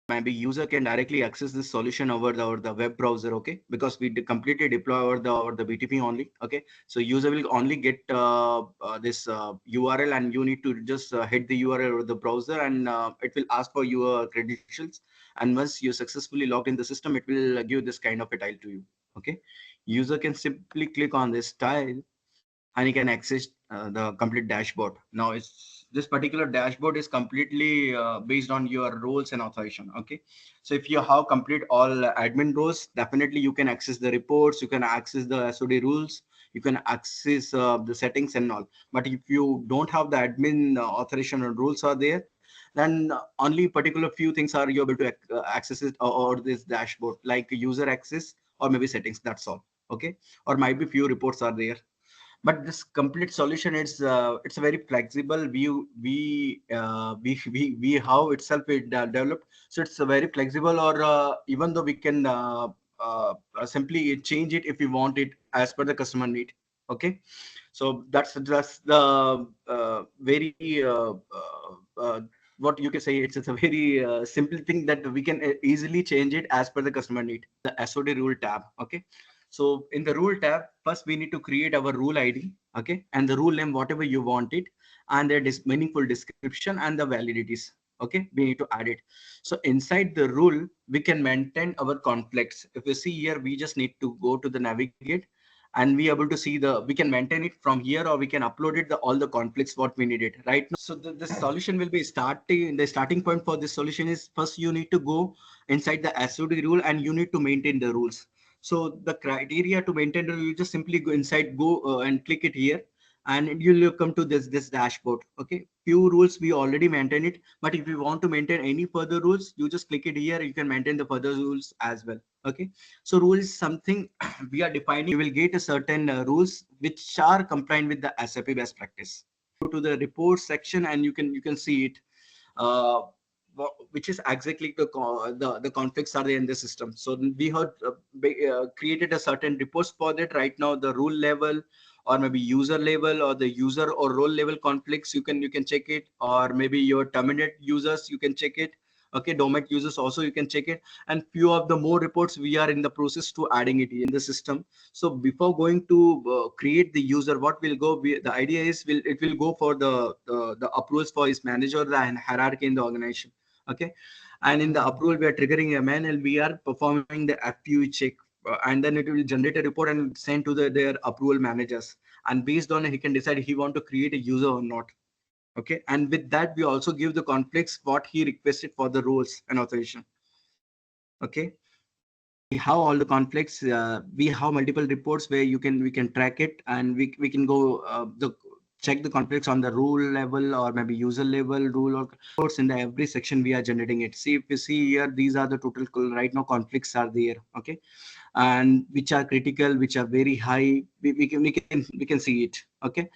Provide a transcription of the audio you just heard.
maybe user can directly access this solution over the web browser, okay, because we completely deploy over the BTP only, okay. So user will only get this URL, and you need to just hit the URL over the browser, and it will ask for your credentials, and once you successfully logged in the system, it will give this kind of a tile to you, okay. User can simply click on this tile, and you can access the complete dashboard. Now this particular dashboard is completely based on your roles and authorization, okay. So if you have complete all admin roles, definitely you can access the reports, you can access the SOD rules, you can access the settings and all. But if you don't have the admin authorization or rules are there, then only particular few things are you able to access it, or this dashboard, like user access or maybe settings, that's all, okay. Or might be few reports are there. But this complete solution is it's a very flexible view. We how itself it developed, so it's a very flexible, or even though we can simply change it if we want it as per the customer need, okay. So that's the very what you can say, it's a very simple thing that we can easily change it as per the customer need. The SOD rule tab, okay. So in the rule tab, first we need to create our rule ID, okay, and the rule name, whatever you want it, and their meaningful description and the validities, okay, we need to add it. So inside the rule, we can maintain our conflicts. If you see here, we just need to go to the navigate, and we able to see we can maintain it from here, or we can upload it all the conflicts what we needed right now. So the solution will be starting. The starting point for this solution is, first you need to go inside the SOD rule, and you need to maintain the rules. So the criteria to maintain the rule, you just simply go inside, go and click it here, and you'll come to this dashboard, okay. Few rules we already maintain it, but if you want to maintain any further rules, you just click it here, you can maintain the further rules as well, okay. So rule is something we are defining. You will get a certain rules which are compliant with the SAP best practice. Go to the report section, and you can see it, uh, which is exactly the conflicts are there in the system. So we have created a certain reports for that. Right now the rule level, or maybe user level, or the user or role level conflicts, you can check it, or maybe your terminate users, you can check it, okay. Domain users also you can check it, and few of the more reports we are in the process to adding it in the system. So before going to create the user, what will go the idea is, it will go for the approvals for his manager, the hierarchy in the organization, okay. And in the approval, we are triggering a manual, we are performing the FPU check, and then it will generate a report and send to their approval managers, and based on it, he can decide he want to create a user or not, okay. And with that, we also give the conflicts what he requested for the roles and authorization, okay. We have all the conflicts. We have multiple reports where we can track it, and we can go the check the conflicts on the rule level, or maybe user level rule, or reports in the every section we are generating it. See, if you see here, these are the total right now conflicts are there, okay, and which are critical, which are very high. We can see it, okay.